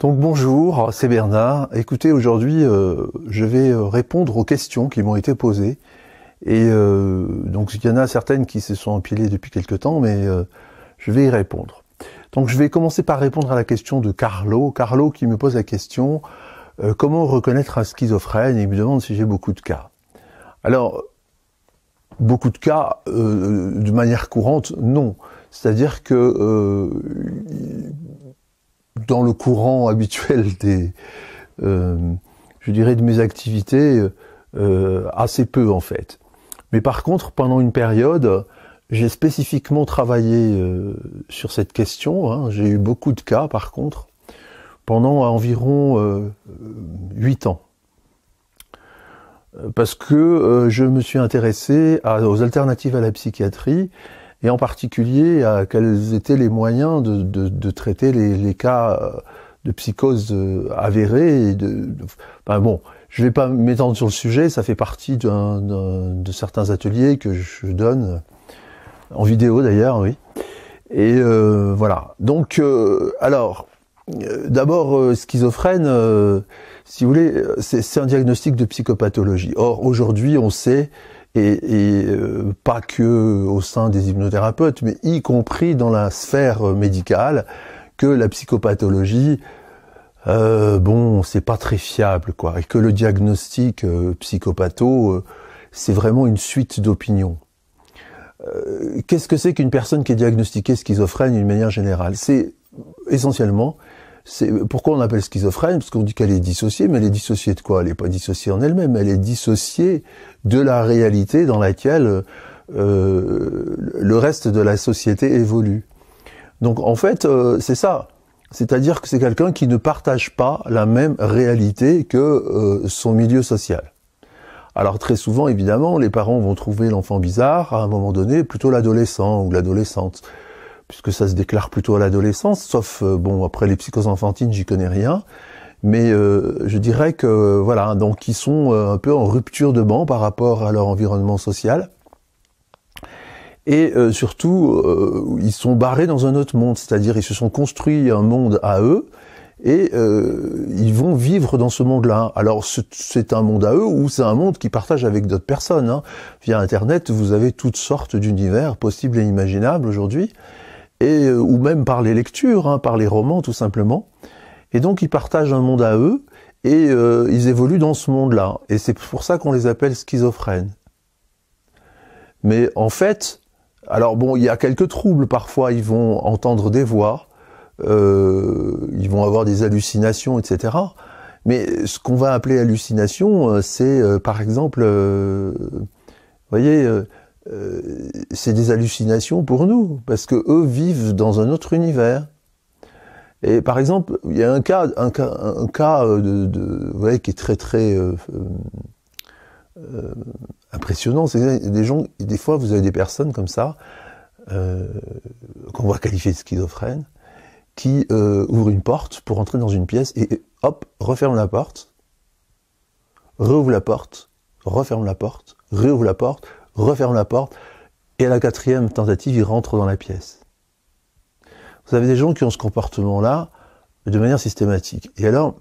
Donc bonjour, c'est Bernard. Écoutez, aujourd'hui, je vais répondre aux questions qui m'ont été posées. Et donc il y en a certaines qui se sont empilées depuis quelque temps, mais je vais y répondre. Donc je vais commencer par répondre à la question de Carlo. Carlo qui me pose la question comment reconnaître un schizophrène, et il me demande si j'ai beaucoup de cas. Alors, beaucoup de cas, de manière courante, non. C'est-à-dire que dans le courant habituel des, je dirais, de mes activités, assez peu en fait. Mais par contre, pendant une période, j'ai spécifiquement travaillé sur cette question. Hein. J'ai eu beaucoup de cas, par contre, pendant environ 8 ans. Parce que je me suis intéressé aux alternatives à la psychiatrie, et en particulier à quels étaient les moyens de traiter les cas de psychose avérés. Enfin bon, je ne vais pas m'étendre sur le sujet, ça fait partie de certains ateliers que je donne, en vidéo d'ailleurs, oui. Et voilà. Donc, alors, d'abord, schizophrène, si vous voulez, c'est un diagnostic de psychopathologie. Or, aujourd'hui, on sait, et pas que au sein des hypnothérapeutes, mais y compris dans la sphère médicale, que la psychopathologie, bon, c'est pas très fiable, quoi, et que le diagnostic psychopatho, c'est vraiment une suite d'opinions. Qu'est-ce que c'est qu'une personne qui est diagnostiquée schizophrène d'une manière générale? C'est essentiellement, pourquoi on appelle schizophrène? Parce qu'on dit qu'elle est dissociée, mais elle est dissociée de quoi? Elle n'est pas dissociée en elle-même, elle est dissociée de la réalité dans laquelle le reste de la société évolue. Donc en fait, c'est ça. C'est-à-dire que c'est quelqu'un qui ne partage pas la même réalité que son milieu social. Alors très souvent, évidemment, les parents vont trouver l'enfant bizarre, à un moment donné, plutôt l'adolescent ou l'adolescente, puisque ça se déclare plutôt à l'adolescence, sauf, bon, après les psychoses enfantines, j'y connais rien, mais je dirais que, voilà, donc ils sont un peu en rupture de banc par rapport à leur environnement social, et surtout, ils sont barrés dans un autre monde, c'est-à-dire ils se sont construits un monde à eux, et ils vont vivre dans ce monde-là. Alors c'est un monde à eux, ou c'est un monde qu'ils partagent avec d'autres personnes. Hein. Via Internet, vous avez toutes sortes d'univers possibles et imaginables aujourd'hui, et ou même par les lectures, hein, par les romans tout simplement. Et donc ils partagent un monde à eux, et ils évoluent dans ce monde-là. Et c'est pour ça qu'on les appelle schizophrènes. Mais en fait, alors bon, il y a quelques troubles, parfois ils vont entendre des voix, ils vont avoir des hallucinations, etc. Mais ce qu'on va appeler hallucination, c'est par exemple, vous voyez, c'est des hallucinations pour nous, parce que eux vivent dans un autre univers. Et par exemple, il y a un cas vous voyez, qui est très très impressionnant. C'est des gens, des fois, vous avez des personnes comme ça qu'on va qualifier de schizophrènes, qui ouvre une porte pour entrer dans une pièce et hop, referme la porte, réouvre la porte, referme la porte, réouvre la porte, referme la porte, et à la 4e tentative, il rentre dans la pièce. Vous avez des gens qui ont ce comportement-là de manière systématique. Et alors,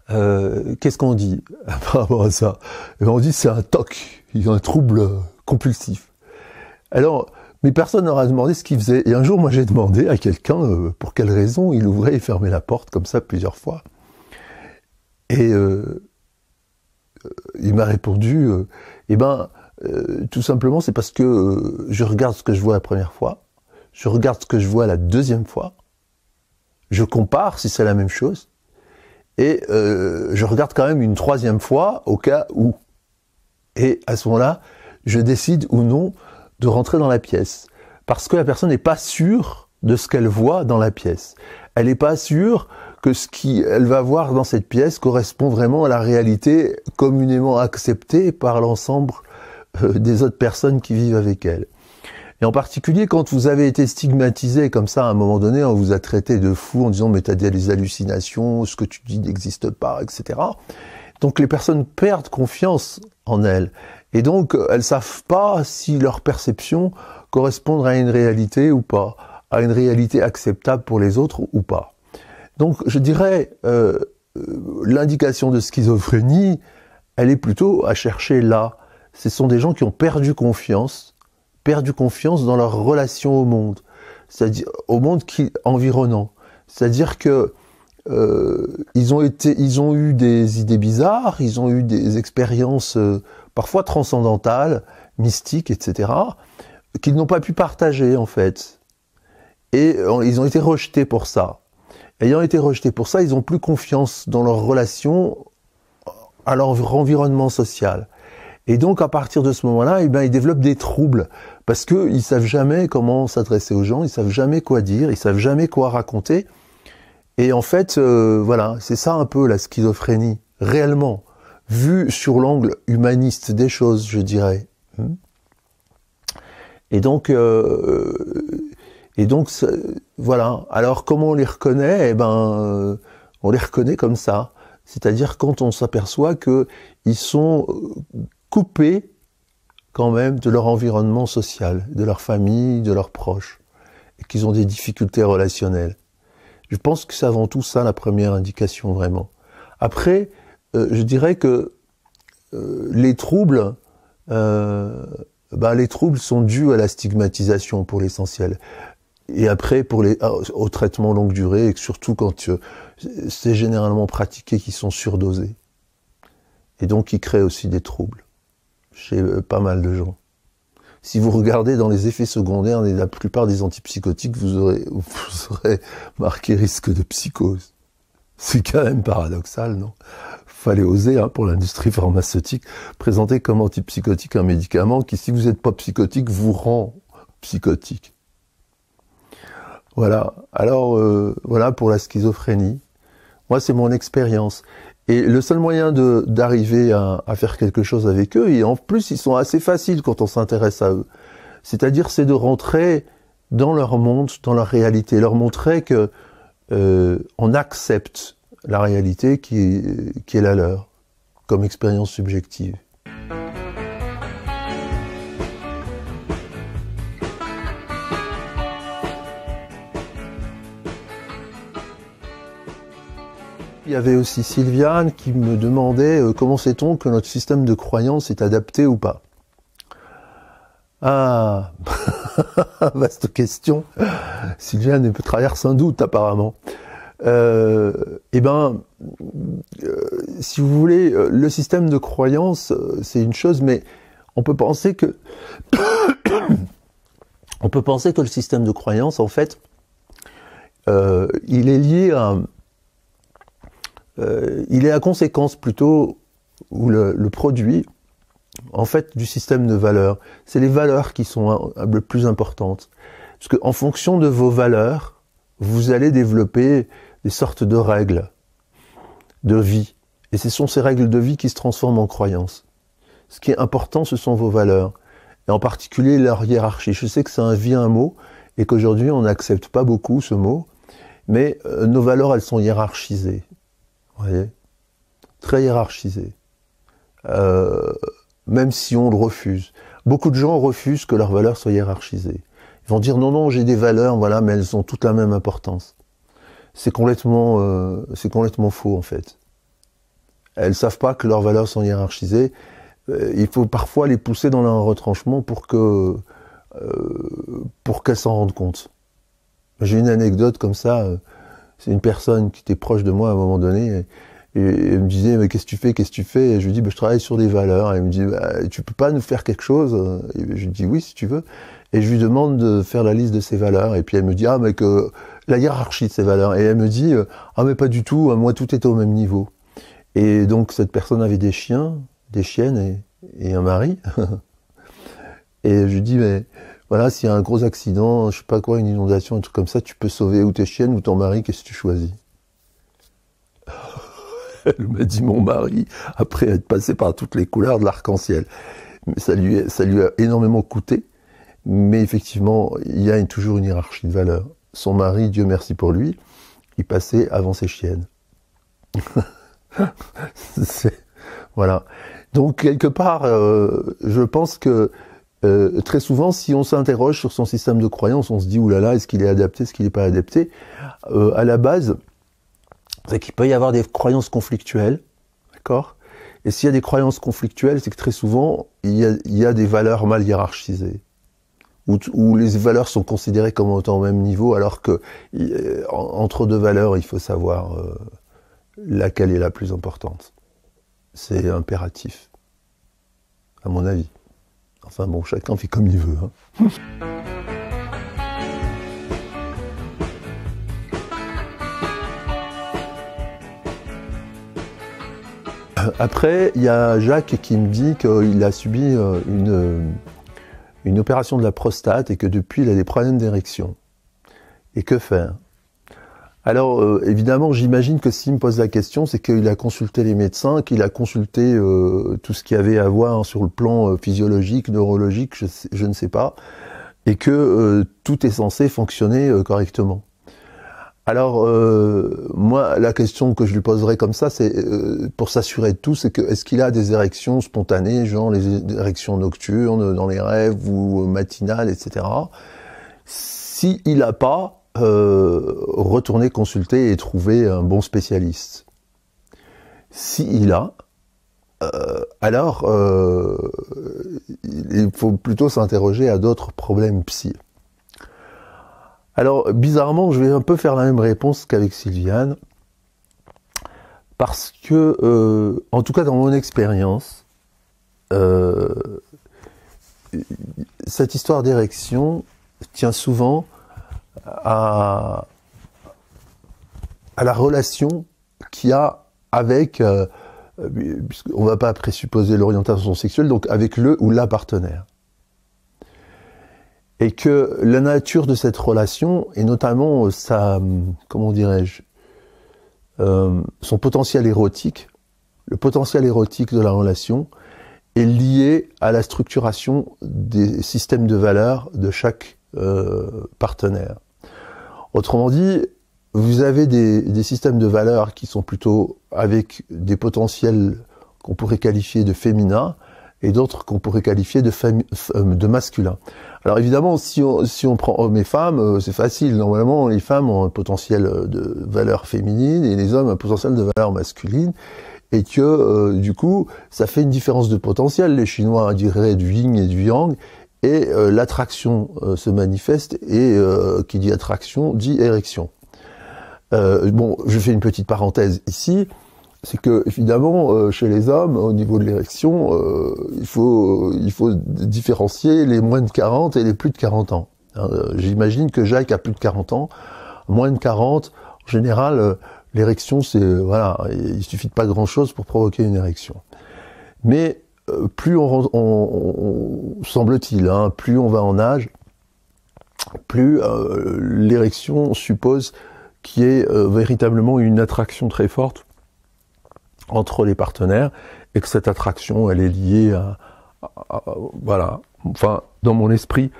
qu'est-ce qu'on dit par rapport à ça? Et on dit c'est un TOC, il y a un trouble compulsif. Alors, mais personne n'aura demandé ce qu'il faisait. Et un jour, moi, j'ai demandé à quelqu'un pour quelle raison il ouvrait et fermait la porte comme ça plusieurs fois. Et il m'a répondu, tout simplement, c'est parce que je regarde ce que je vois la première fois, je regarde ce que je vois la 2e fois, je compare si c'est la même chose, et je regarde quand même une 3e fois au cas où. Et à ce moment-là, je décide ou non de rentrer dans la pièce. Parce que la personne n'est pas sûre de ce qu'elle voit dans la pièce. Elle n'est pas sûre que ce qu'elle va voir dans cette pièce correspond vraiment à la réalité communément acceptée par l'ensemble des autres personnes qui vivent avec elle. Et en particulier, quand vous avez été stigmatisé comme ça, à un moment donné, on vous a traité de fou en disant « mais t'as des hallucinations, ce que tu dis n'existe pas, etc. » Donc les personnes perdent confiance en elles. Et donc, elles savent pas si leur perception correspond à une réalité ou pas, à une réalité acceptable pour les autres ou pas. Donc je dirais, l'indication de schizophrénie, elle est plutôt à chercher là. Ce sont des gens qui ont perdu confiance dans leur relation au monde, c'est-à-dire au monde environnant. C'est-à-dire que ils ont eu des idées bizarres, ils ont eu des expériences parfois transcendantales, mystiques, etc., qu'ils n'ont pas pu partager en fait. Et ils ont été rejetés pour ça. Ayant été rejetés pour ça, ils n'ont plus confiance dans leur relation à leur environnement social. Et donc, à partir de ce moment-là, ils développent des troubles. Parce qu'ils ne savent jamais comment s'adresser aux gens, ils ne savent jamais quoi dire, ils ne savent jamais quoi raconter. Et en fait, voilà, c'est ça un peu la schizophrénie, réellement, vue sur l'angle humaniste des choses, je dirais. Et donc voilà. Alors, comment on les reconnaît? On les reconnaît comme ça. C'est-à-dire quand on s'aperçoit qu'ils sont coupés quand même de leur environnement social, de leur famille, de leurs proches, et qu'ils ont des difficultés relationnelles. Je pense que c'est avant tout ça la première indication, vraiment. Après, je dirais que les troubles sont dus à la stigmatisation pour l'essentiel. Et après, au traitement longue durée, et surtout quand c'est généralement pratiqué qui sont surdosés. Et donc, qui créent aussi des troubles chez pas mal de gens. Si vous regardez dans les effets secondaires de la plupart des antipsychotiques, vous aurez marqué risque de psychose. C'est quand même paradoxal, non? Fallait oser, pour l'industrie pharmaceutique, présenter comme antipsychotique un médicament qui, si vous n'êtes pas psychotique, vous rend psychotique. Voilà. Alors, voilà pour la schizophrénie. Moi, c'est mon expérience. Et le seul moyen d'arriver à faire quelque chose avec eux, et en plus, ils sont assez faciles quand on s'intéresse à eux. C'est-à-dire, c'est de rentrer dans leur monde, dans leur réalité, leur montrer que on accepte la réalité qui est la leur, comme expérience subjective. Il y avait aussi Sylviane qui me demandait comment sait-on que notre système de croyance est adapté ou pas. Ah, vaste question. Sylviane traverse un doute apparemment. Si vous voulez, le système de croyance, c'est une chose, mais on peut penser que le système de croyance, en fait, il est lié à il est la conséquence plutôt, ou le produit, en fait, du système de valeurs. C'est les valeurs qui sont le plus importantes. Parce qu'en fonction de vos valeurs, vous allez développer des sortes de règles de vie. Et ce sont ces règles de vie qui se transforment en croyances. Ce qui est important, ce sont vos valeurs. Et en particulier, leur hiérarchie. Je sais que c'est un vilain mot, et qu'aujourd'hui, on n'accepte pas beaucoup ce mot, mais nos valeurs, elles sont hiérarchisées. Vous voyez, très hiérarchisé, même si on le refuse. Beaucoup de gens refusent que leurs valeurs soient hiérarchisées. Ils vont dire non, j'ai des valeurs, voilà, mais elles ont toutes la même importance. C'est complètement faux en fait. Elles savent pas que leurs valeurs sont hiérarchisées. Il faut parfois les pousser dans un retranchement pour qu'elles s'en rendent compte. J'ai une anecdote comme ça. C'est une personne qui était proche de moi à un moment donné, et elle me disait, mais qu'est-ce que tu fais? Et je lui dis, je travaille sur des valeurs. Et elle me dit, tu peux pas nous faire quelque chose? Et je lui dis, oui, si tu veux. Et je lui demande de faire la liste de ses valeurs. Et puis elle me dit, mais que la hiérarchie de ses valeurs. Et elle me dit, mais pas du tout, moi tout est au même niveau. Et donc cette personne avait des chiens, des chiennes et un mari. Et je lui dis, mais voilà, s'il y a un gros accident, je sais pas quoi, une inondation, un truc comme ça, tu peux sauver ou tes chiennes ou ton mari, qu'est-ce que tu choisis? Elle m'a dit mon mari, après être passé par toutes les couleurs de l'arc-en-ciel. Ça lui a énormément coûté, mais effectivement, il y a toujours une hiérarchie de valeurs. Son mari, Dieu merci pour lui, il passait avant ses chiennes. Voilà. Donc, quelque part, je pense que très souvent, si on s'interroge sur son système de croyance, on se dit, oulala, est-ce qu'il est adapté, est-ce qu'il n'est pas adapté? À la base, c'est qu'il peut y avoir des croyances conflictuelles, d'accord? Et s'il y a des croyances conflictuelles, c'est que très souvent, il y a des valeurs mal hiérarchisées, où les valeurs sont considérées comme étant au même niveau, alors que entre deux valeurs, il faut savoir laquelle est la plus importante. C'est impératif, à mon avis. Enfin bon, chacun fait comme il veut. Hein. Après, il y a Jacques qui me dit qu'il a subi une opération de la prostate et que depuis, il a des problèmes d'érection. Et que faire? Alors, évidemment, j'imagine que s'il me pose la question, c'est qu'il a consulté les médecins, qu'il a consulté tout ce qu'il y avait à voir sur le plan physiologique, neurologique, je ne sais pas, et que tout est censé fonctionner correctement. Alors, moi, la question que je lui poserais comme ça, c'est pour s'assurer de tout, c'est que est-ce qu'il a des érections spontanées, genre les érections nocturnes, dans les rêves ou matinales, etc. S'il n'a pas, retourner consulter et trouver un bon spécialiste. S'il a, alors il faut plutôt s'interroger à d'autres problèmes psy. Alors, bizarrement, je vais un peu faire la même réponse qu'avec Sylviane, parce que, en tout cas dans mon expérience, cette histoire d'érection tient souvent à la relation qu'il y a avec, on ne va pas présupposer l'orientation sexuelle, donc avec le ou la partenaire. Et que la nature de cette relation, et notamment sa, comment dirais-je, son potentiel érotique, le potentiel érotique de la relation, est lié à la structuration des systèmes de valeurs de chaque partenaire. Autrement dit, vous avez des systèmes de valeurs qui sont plutôt avec des potentiels qu'on pourrait qualifier de féminins, et d'autres qu'on pourrait qualifier de masculins. Alors évidemment, si on prend hommes et femmes, c'est facile. Normalement, les femmes ont un potentiel de valeur féminine et les hommes un potentiel de valeur masculine. Et que, du coup, ça fait une différence de potentiel. Les Chinois diraient du yin et du yang. Et l'attraction se manifeste. Et qui dit attraction, dit érection. Bon, je fais une petite parenthèse ici. C'est que, évidemment, chez les hommes, au niveau de l'érection, il faut différencier les moins de 40 et les plus de 40 ans. J'imagine que Jacques a plus de 40 ans. Moins de 40, en général, l'érection, c'est, voilà, il suffit de pas grand-chose pour provoquer une érection. Mais plus semble-t-il, hein, plus on va en âge, plus l'érection suppose qu'il y ait véritablement une attraction très forte entre les partenaires, et que cette attraction, elle est liée voilà, enfin, dans mon esprit,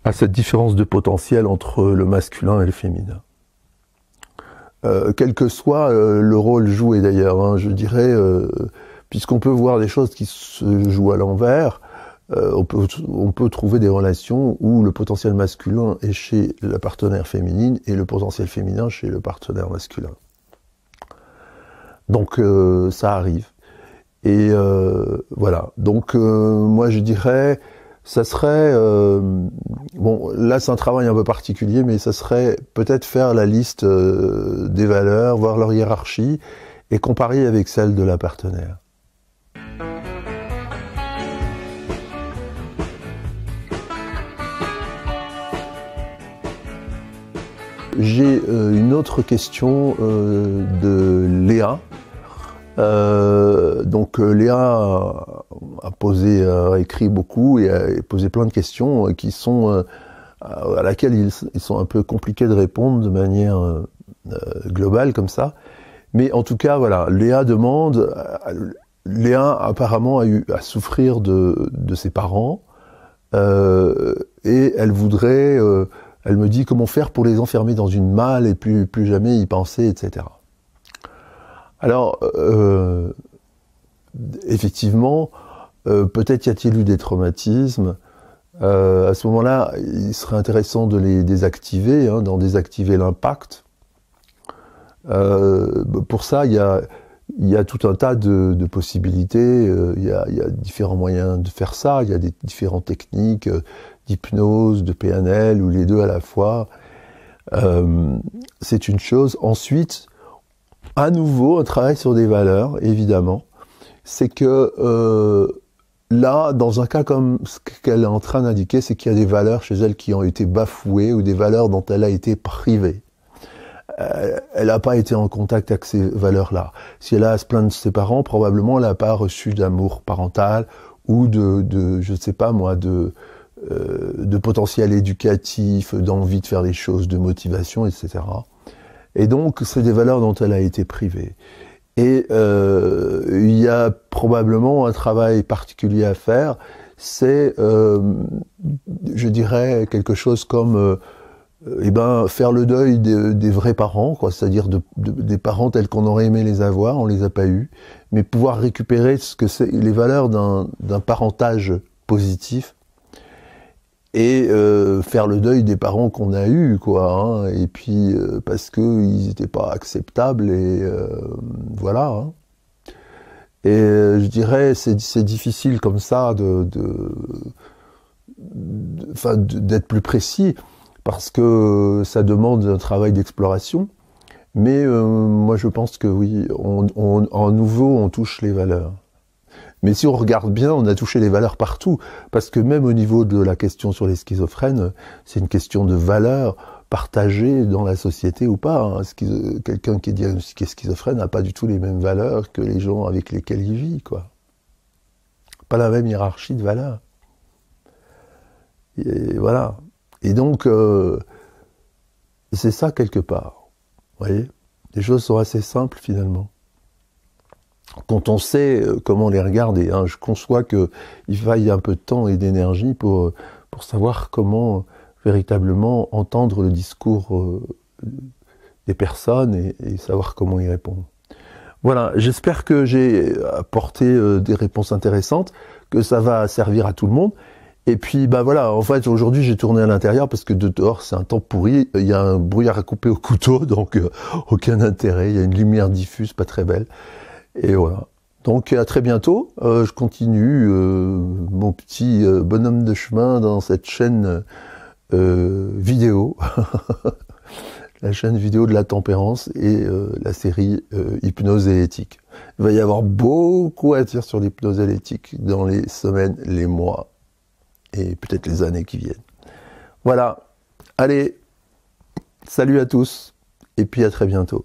à cette différence de potentiel entre le masculin et le féminin. Quel que soit le rôle joué d'ailleurs, hein, je dirais, puisqu'on peut voir des choses qui se jouent à l'envers, on peut trouver des relations où le potentiel masculin est chez la partenaire féminine et le potentiel féminin chez le partenaire masculin. Donc ça arrive. Et voilà. Donc moi je dirais, ça serait bon, là c'est un travail un peu particulier, mais ça serait peut-être faire la liste des valeurs, voir leur hiérarchie et comparer avec celle de la partenaire. J'ai une autre question de Léa. Donc Léa a écrit beaucoup et a posé plein de questions qui sont à laquelle ils sont un peu compliqués de répondre de manière globale comme ça. Mais en tout cas, voilà, Léa demande. Léa apparemment a eu à souffrir de ses parents et elle voudrait. Elle me dit comment faire pour les enfermer dans une malle et plus jamais y penser, etc. Alors, effectivement, peut-être y a-t-il eu des traumatismes. À ce moment-là, il serait intéressant de les désactiver, hein, d'en désactiver l'impact. Pour ça, il y a tout un tas de possibilités, il y a différents moyens de faire ça, il y a des différentes techniques d'hypnose, de PNL, ou les deux à la fois. C'est une chose. Ensuite, à nouveau, un travail sur des valeurs, évidemment. C'est que là, dans un cas comme ce qu'elle est en train d'indiquer, c'est qu'il y a des valeurs chez elle qui ont été bafouées, ou des valeurs dont elle a été privée. Elle n'a pas été en contact avec ces valeurs-là. Si elle a à se plaindre de ses parents, probablement elle n'a pas reçu d'amour parental, ou je ne sais pas moi, de potentiel éducatif, d'envie de faire les choses, de motivation, etc. Et donc, c'est des valeurs dont elle a été privée. Et il y a probablement un travail particulier à faire, c'est, je dirais, quelque chose comme faire le deuil des vrais parents, quoi, c'est-à-dire des parents tels qu'on aurait aimé les avoir, on les a pas eus, mais pouvoir récupérer ce que c'est les valeurs d'un parentage positif, et faire le deuil des parents qu'on a eus, quoi, hein, et puis parce que ils étaient pas acceptables, et voilà. Hein. Et je dirais c'est difficile comme ça d'être plus précis, parce que ça demande un travail d'exploration. Mais moi je pense que oui, en nouveau on touche les valeurs. Mais si on regarde bien, on a touché les valeurs partout, parce que même au niveau de la question sur les schizophrènes, c'est une question de valeurs partagées dans la société ou pas. Hein. Quelqu'un qui est diagnostiqué schizophrène n'a pas du tout les mêmes valeurs que les gens avec lesquels il vit, quoi. Pas la même hiérarchie de valeurs. Et voilà. Et donc, c'est ça quelque part. Vous voyez ? Les choses sont assez simples finalement. Quand on sait comment les regarder, hein, je conçois qu'il faille un peu de temps et d'énergie pour savoir comment véritablement entendre le discours des personnes et savoir comment y répondre. Voilà, j'espère que j'ai apporté des réponses intéressantes, que ça va servir à tout le monde. Et puis, bah voilà, en fait, aujourd'hui, j'ai tourné à l'intérieur parce que dehors, c'est un temps pourri. Il y a un brouillard à couper au couteau, donc aucun intérêt. Il y a une lumière diffuse, pas très belle. Et voilà. Donc à très bientôt. Je continue mon petit bonhomme de chemin dans cette chaîne vidéo, la chaîne vidéo de la tempérance et la série hypnose et éthique. Il va y avoir beaucoup à dire sur l'hypnose et l'éthique dans les semaines, les mois et peut-être les années qui viennent. Voilà. Allez, salut à tous et puis à très bientôt.